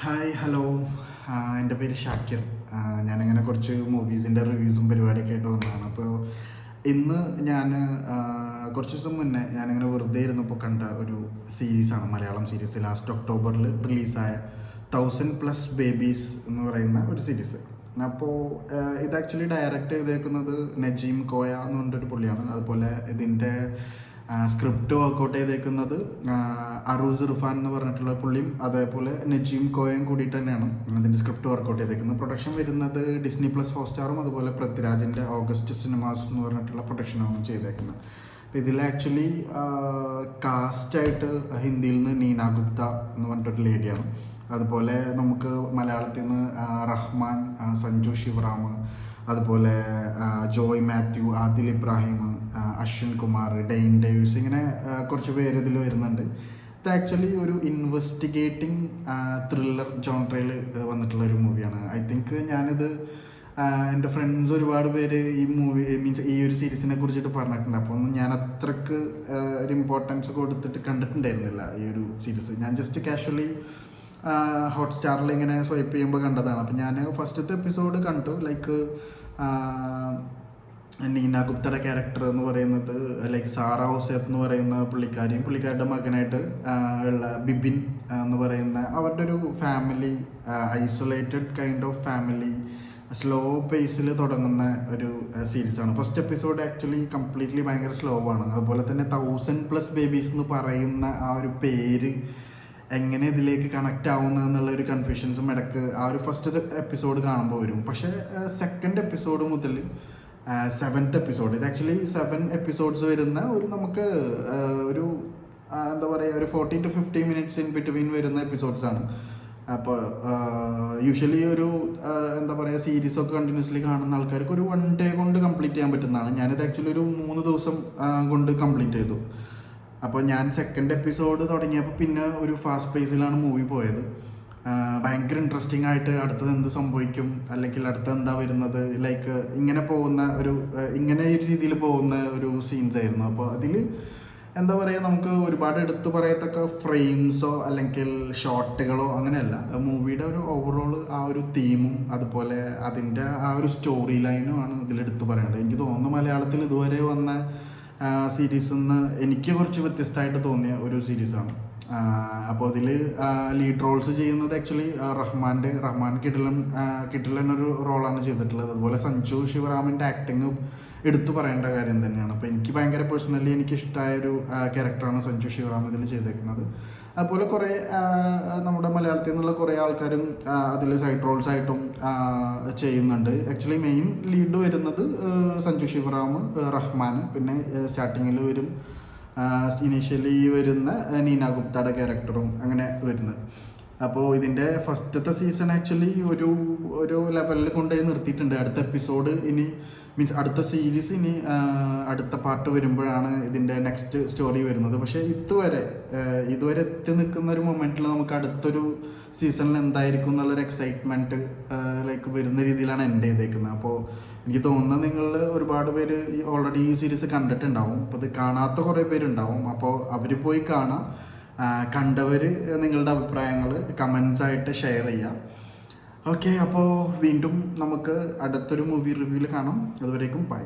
Hi hello. എൻ്റെ പേര് ഷാക്കിർ. ഞാനിങ്ങനെ കുറച്ച് മൂവീസിൻ്റെ റിവ്യൂസും പരിപാടിയൊക്കെ ആയിട്ട് വന്നതാണ്. അപ്പോൾ ഇന്ന് ഞാൻ കുറച്ച് ദിവസം മുന്നേ ഞാനിങ്ങനെ വെറുതെ ഇരുന്നപ്പോൾ കണ്ട ഒരു സീരീസാണ്, മലയാളം സീരീസ്. ലാസ്റ്റ് ഒക്ടോബറിൽ റിലീസായ 1000+ ബേബീസ് എന്ന് പറയുന്ന ഒരു സീരീസ്. അപ്പോൾ ഇത് ആക്ച്വലി ഡയറക്റ്റ് ചെയ്തേക്കുന്നത് നജീം കോയ എന്ന് പറഞ്ഞിട്ടൊരു പുള്ളിയാണ്. അതുപോലെ ഇതിൻ്റെ സ്ക്രിപ്റ്റ് വർക്കൗട്ട് ചെയ്തേക്കുന്നത് അറൂസ് ഇർഫാൻ എന്ന് പറഞ്ഞിട്ടുള്ള പുള്ളിയും അതേപോലെ നജീം കോയയും കൂടിയിട്ട് തന്നെയാണ് അതിൻ്റെ സ്ക്രിപ്റ്റ് വർക്കൗട്ട് ചെയ്തേക്കുന്നത്. പ്രൊഡക്ഷൻ വരുന്നത് ഡിസ്നി പ്ലസ് ഹോട്ട്സ്റ്റാറും അതുപോലെ പൃഥ്വിരാജിൻ്റെ ഓഗസ്റ്റ് സിനിമാസ് എന്ന് പറഞ്ഞിട്ടുള്ള പ്രൊഡക്ഷനാണ് ചെയ്തേക്കുന്നത്. അപ്പോൾ ഇതിൽ ആക്ച്വലി കാസ്റ്റായിട്ട് ഹിന്ദിയിൽ നിന്ന് നീന ഗുപ്ത എന്ന് പറഞ്ഞിട്ടൊരു ലേഡിയാണ്. അതുപോലെ നമുക്ക് മലയാളത്തിൽ നിന്ന് റഹ്മാൻ, സഞ്ജു ശിവറാം, അതുപോലെ ജോയ് മാത്യു, ആദിൽ ഇബ്രാഹിം, അശ്വിൻ കുമാർ, ഡെയിൻ ഡേവിസ്, ഇങ്ങനെ കുറച്ച് പേര് ഇതിൽ വരുന്നുണ്ട്. ഇത് ആക്ച്വലി ഒരു ഇൻവെസ്റ്റിഗേറ്റിംഗ് ത്രില്ലർ ജോൺറയിൽ വന്നിട്ടുള്ള ഒരു മൂവിയാണ്. ഐ തിങ്ക് ഞാനിത് എൻ്റെ ഫ്രണ്ട്സ് ഒരുപാട് പേര് ഈ മൂവി മീൻസ് ഈ ഒരു സീരീസിനെ കുറിച്ചിട്ട് പറഞ്ഞിട്ടുണ്ട്. അപ്പോൾ ഒന്നും ഞാൻ അത്രക്ക് ഒരു ഇമ്പോർട്ടൻസ് കൊടുത്തിട്ട് കണ്ടിട്ടുണ്ടായിരുന്നില്ല ഈ ഒരു സീരീസ്. ഞാൻ ജസ്റ്റ് കാഷ്വലി ഹോട്ട്സ്റ്റാറിൽ ഇങ്ങനെ സ്വൈപ്പ് ചെയ്യുമ്പോൾ കണ്ടതാണ്. അപ്പം ഞാൻ ഫസ്റ്റത്തെ എപ്പിസോഡ് കണ്ടു. ലൈക്ക് നീന ഗുപ്തയുടെ ക്യാരക്ടർ എന്ന് പറയുന്നത് ലൈക്ക് സാറ ഹുസൈൻ എന്ന് പറയുന്ന പുള്ളിക്കാരുടെ മകനായിട്ട് ഉള്ള ബിബിൻ എന്ന് പറയുന്ന അവരുടെ ഒരു family, isolated kind of family, slow പേസിൽ തുടങ്ങുന്ന ഒരു സീരീസാണ്. ഫസ്റ്റ് എപ്പിസോഡ് ആക്ച്വലി കംപ്ലീറ്റ്ലി ഭയങ്കര സ്ലോ ആണ്. അതുപോലെ തന്നെ 1000+ ബേബീസ് എന്ന് പറയുന്ന ആ ഒരു പേര് എങ്ങനെ ഇതിലേക്ക് കണക്റ്റ് ആവുന്നത് എന്നുള്ള ഒരു കൺഫ്യൂഷൻസും ഇടയ്ക്ക് ആ ഒരു ഫസ്റ്റ് എപ്പിസോഡ് കാണുമ്പോൾ വരും. പക്ഷേ സെക്കൻഡ് എപ്പിസോഡ് മുതൽ 7th എപ്പിസോഡ്, ഇത് ആക്ച്വലി 7 എപ്പിസോഡ്സ് വരുന്ന ഒരു നമുക്ക് ഒരു എന്താ പറയുക ഒരു 40 to 50 മിനിറ്റ്സ് ഇൻ ബിറ്റ്വീൻ വരുന്ന എപ്പിസോഡ്സാണ്. അപ്പോൾ യൂഷ്വലി ഒരു എന്താ പറയുക സീരീസൊക്കെ കണ്ടിന്യൂസ്ലി കാണുന്ന ആൾക്കാർക്ക് ഒരു 1 day കൊണ്ട് കംപ്ലീറ്റ് ചെയ്യാൻ പറ്റുന്നതാണ്. ഞാനിത് ആക്ച്വലി ഒരു 3 ദിവസം കൊണ്ട് കംപ്ലീറ്റ് ചെയ്തു. അപ്പോൾ ഞാൻ സെക്കൻഡ് എപ്പിസോഡ് തുടങ്ങിയപ്പോൾ പിന്നെ ഒരു ഫാസ്റ്റ് പേസിലാണ് മൂവി പോയത്. ഭയങ്കര ഇൻട്രസ്റ്റിംഗ് ആയിട്ട് അടുത്തത് എന്ത് സംഭവിക്കും, അല്ലെങ്കിൽ അടുത്ത എന്താ വരുന്നത്, ലൈക്ക് ഇങ്ങനെ പോകുന്ന ഇങ്ങനെ ഒരു രീതിയിൽ പോകുന്ന ഒരു സീൻസ് ആയിരുന്നു. അപ്പോൾ അതിൽ എന്താ പറയുക നമുക്ക് ഒരുപാട് എടുത്തു പറയത്തക്ക ഫ്രെയിംസോ അല്ലെങ്കിൽ ഷോട്ടുകളോ അങ്ങനെയല്ല. മൂവിയുടെ ഒരു ഓവറോൾ ആ ഒരു തീമും അതുപോലെ അതിൻ്റെ ആ ഒരു സ്റ്റോറി ലൈനും ആണ് ഇതിലെടുത്ത് പറയേണ്ടത്. എനിക്ക് തോന്നുന്നു മലയാളത്തിൽ ഇതുവരെ വന്ന സീരീസിൽ നിന്ന് എനിക്ക് കുറച്ച് വ്യത്യസ്തമായിട്ട് തോന്നിയ ഒരു സീരീസാണ്. അപ്പോൾ അതിൽ ലീഡ് റോൾസ് ചെയ്യുന്നത് ആക്ച്വലി റഹ്മാൻ കിടിലൻ ഒരു റോളാണ് ചെയ്തിട്ടുള്ളത്. അതുപോലെ സഞ്ജു ശിവറാമിൻ്റെ ആക്ടിങ് എടുത്തു പറയേണ്ട കാര്യം തന്നെയാണ്. അപ്പോൾ എനിക്ക് ഭയങ്കര പേഴ്സണലി എനിക്കിഷ്ടമായ ഒരു ക്യാരക്ടറാണ് സഞ്ജു ശിവറാം ഇതിൽ ചെയ്തേക്കുന്നത്. അതുപോലെ കുറേ നമ്മുടെ മലയാളത്തിൽ നിന്നുള്ള കുറേ ആൾക്കാരും അതിൽ സൈഡ് റോൾസ് ആയിട്ടും ചെയ്യുന്നുണ്ട്. ആക്ച്വലി മെയിൻ ലീഡ് വരുന്നത് സഞ്ജു ശിവറാം, റഹ്മാൻ, പിന്നെ സ്റ്റാർട്ടിങ്ങിൽ വരും ഇനീഷ്യലി വരുന്ന നീന ഗുപ്തയുടെ ക്യാരക്ടറും അങ്ങനെ വരുന്നത്. അപ്പോൾ ഇതിൻ്റെ ഫസ്റ്റത്തെ സീസൺ ആക്ച്വലി ഒരു ലെവലിൽ കൊണ്ടുപോയി നിർത്തിയിട്ടുണ്ട്. അടുത്ത എപ്പിസോഡ് ഇനി മീൻസ് അടുത്ത സീരീസ് ഇനി അടുത്ത പാർട്ട് വരുമ്പോഴാണ് ഇതിൻ്റെ നെക്സ്റ്റ് സ്റ്റോറി വരുന്നത്. പക്ഷേ ഇതുവരെ എത്തി നിൽക്കുന്ന ഒരു മൊമെൻറ്റിൽ നമുക്ക് അടുത്തൊരു സീസണിൽ എന്തായിരിക്കും എന്നുള്ളൊരു എക്സൈറ്റ്മെൻറ്റ് ലൈക്ക് വരുന്ന രീതിയിലാണ് എൻഡ് ചെയ്തേക്കുന്നത്. അപ്പോൾ എനിക്ക് തോന്നുന്നത് നിങ്ങൾ ഒരുപാട് പേര് ഓൾറെഡി ഈ സീരീസ് കണ്ടിട്ടുണ്ടാവും. അപ്പോൾ ഇത് കാണാത്ത കുറേ പേരുണ്ടാവും. അപ്പോൾ അവർ പോയി കാണാം. കണ്ടവർ നിങ്ങളുടെ അഭിപ്രായങ്ങൾ കമൻസ് ആയിട്ട് ഷെയർ ചെയ്യാം. ഓക്കെ, അപ്പോൾ വീണ്ടും നമുക്ക് അടുത്തൊരു മൂവി റിവ്യൂവിൽ കാണാം. അതുവരേക്കും ബൈ.